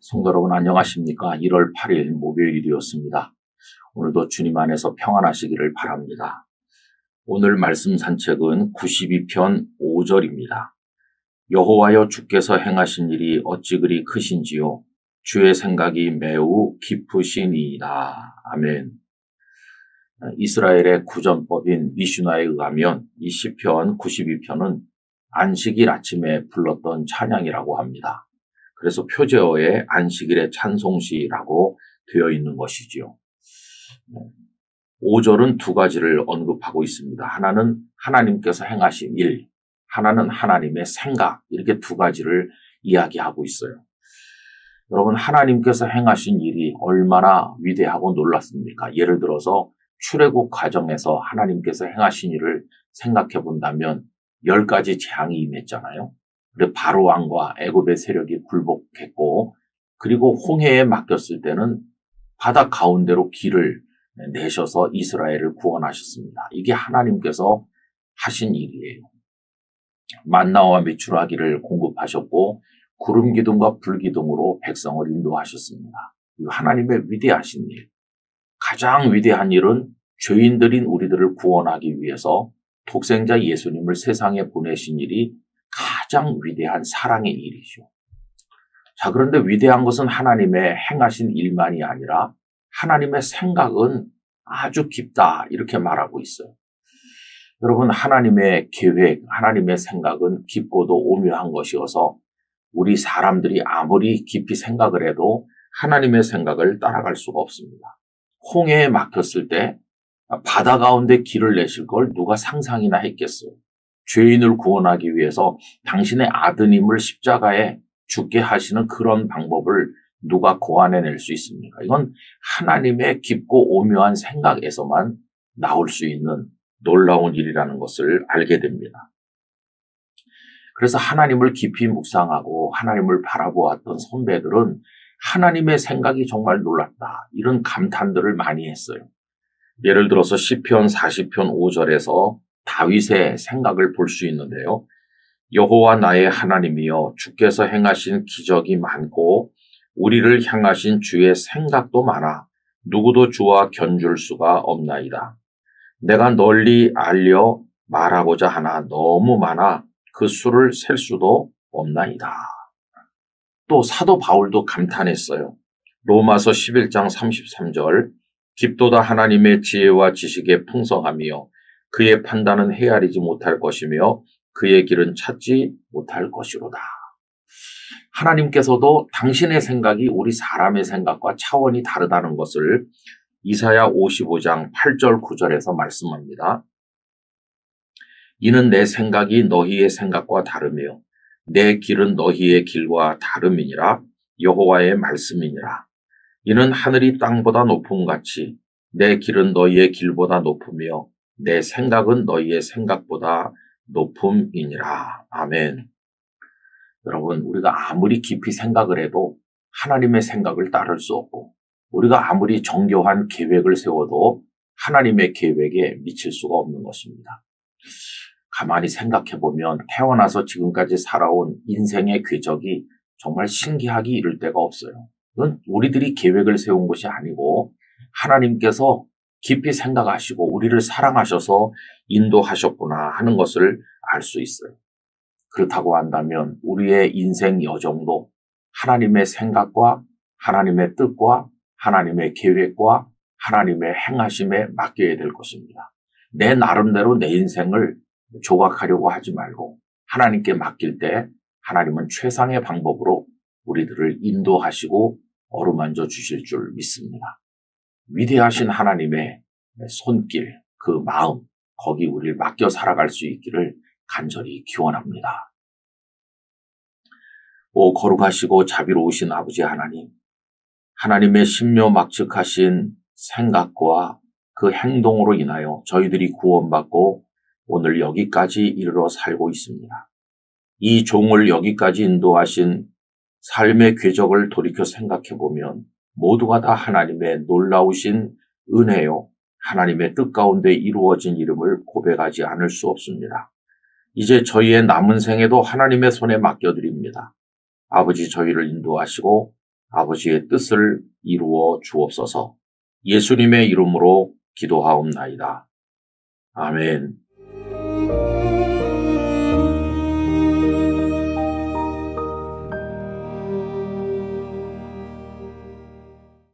성도 여러분 안녕하십니까? 1월 8일 목요일이 되었습니다. 오늘도 주님 안에서 평안하시기를 바랍니다. 오늘 말씀 산책은 92편 5절입니다. 여호와여 주께서 행하신 일이 어찌 그리 크신지요? 주의 생각이 매우 깊으시니이다. 아멘. 이스라엘의 구전법인 미슈나에 의하면 이 시편 92편은 안식일 아침에 불렀던 찬양이라고 합니다. 그래서 표제어에 안식일의 찬송시라고 되어 있는 것이지요. 5절은 두 가지를 언급하고 있습니다. 하나는 하나님께서 행하신 일, 하나는 하나님의 생각, 이렇게 두 가지를 이야기하고 있어요. 여러분, 하나님께서 행하신 일이 얼마나 위대하고 놀랍습니까? 예를 들어서 출애굽 과정에서 하나님께서 행하신 일을 생각해 본다면 10가지 재앙이 임했잖아요. 그리고 바로 왕과 애굽의 세력이 굴복했고, 그리고 홍해에 맡겼을 때는 바다 가운데로 길을 내셔서 이스라엘을 구원하셨습니다. 이게 하나님께서 하신 일이에요. 만나와 메추라기를 공급하셨고 구름 기둥과 불 기둥으로 백성을 인도하셨습니다. 이 하나님의 위대하신 일. 가장 위대한 일은 죄인들인 우리들을 구원하기 위해서 독생자 예수님을 세상에 보내신 일이 가장 위대한 사랑의 일이죠. 자, 그런데 위대한 것은 하나님의 행하신 일만이 아니라 하나님의 생각은 아주 깊다, 이렇게 말하고 있어요. 여러분, 하나님의 계획, 하나님의 생각은 깊고도 오묘한 것이어서 우리 사람들이 아무리 깊이 생각을 해도 하나님의 생각을 따라갈 수가 없습니다. 홍해에 막혔을 때 바다 가운데 길을 내실 걸 누가 상상이나 했겠어요. 죄인을 구원하기 위해서 당신의 아드님을 십자가에 죽게 하시는 그런 방법을 누가 고안해낼 수 있습니까? 이건 하나님의 깊고 오묘한 생각에서만 나올 수 있는 놀라운 일이라는 것을 알게 됩니다. 그래서 하나님을 깊이 묵상하고 하나님을 바라보았던 선배들은 하나님의 생각이 정말 놀랍다, 이런 감탄들을 많이 했어요. 예를 들어서 시편 40편 5절에서 다윗의 생각을 볼 수 있는데요. 여호와 나의 하나님이여, 주께서 행하신 기적이 많고 우리를 향하신 주의 생각도 많아 누구도 주와 견줄 수가 없나이다. 내가 널리 알려 말하고자 하나 너무 많아 그 수를 셀 수도 없나이다. 또 사도 바울도 감탄했어요. 로마서 11장 33절, 깊도다 하나님의 지혜와 지식의 풍성함이요 그의 판단은 헤아리지 못할 것이며 그의 길은 찾지 못할 것이로다. 하나님께서도 당신의 생각이 우리 사람의 생각과 차원이 다르다는 것을 이사야 55장 8절 9절에서 말씀합니다. 이는 내 생각이 너희의 생각과 다르며 내 길은 너희의 길과 다름이니라. 여호와의 말씀이니라. 이는 하늘이 땅보다 높음같이 내 길은 너희의 길보다 높으며 내 생각은 너희의 생각보다 높음이니라. 아멘. 여러분, 우리가 아무리 깊이 생각을 해도 하나님의 생각을 따를 수 없고, 우리가 아무리 정교한 계획을 세워도 하나님의 계획에 미칠 수가 없는 것입니다. 가만히 생각해보면 태어나서 지금까지 살아온 인생의 궤적이 정말 신기하기 이를 데가 없어요. 이건 우리들이 계획을 세운 것이 아니고 하나님께서 깊이 생각하시고 우리를 사랑하셔서 인도하셨구나 하는 것을 알 수 있어요. 그렇다고 한다면 우리의 인생 여정도 하나님의 생각과 하나님의 뜻과 하나님의 계획과 하나님의 행하심에 맡겨야 될 것입니다. 내 나름대로 내 인생을 조각하려고 하지 말고 하나님께 맡길 때 하나님은 최상의 방법으로 우리들을 인도하시고 어루만져 주실 줄 믿습니다. 위대하신 하나님의 손길, 그 마음, 거기 우리를 맡겨 살아갈 수 있기를 간절히 기원합니다. 오 거룩하시고 자비로우신 아버지 하나님, 하나님의 신묘막측하신 생각과 그 행동으로 인하여 저희들이 구원받고 오늘 여기까지 이르러 살고 있습니다. 이 종을 여기까지 인도하신 삶의 궤적을 돌이켜 생각해보면 모두가 다 하나님의 놀라우신 은혜요, 하나님의 뜻 가운데 이루어진 이름을 고백하지 않을 수 없습니다. 이제 저희의 남은 생에도 하나님의 손에 맡겨드립니다. 아버지, 저희를 인도하시고 아버지의 뜻을 이루어 주옵소서. 예수님의 이름으로 기도하옵나이다. 아멘.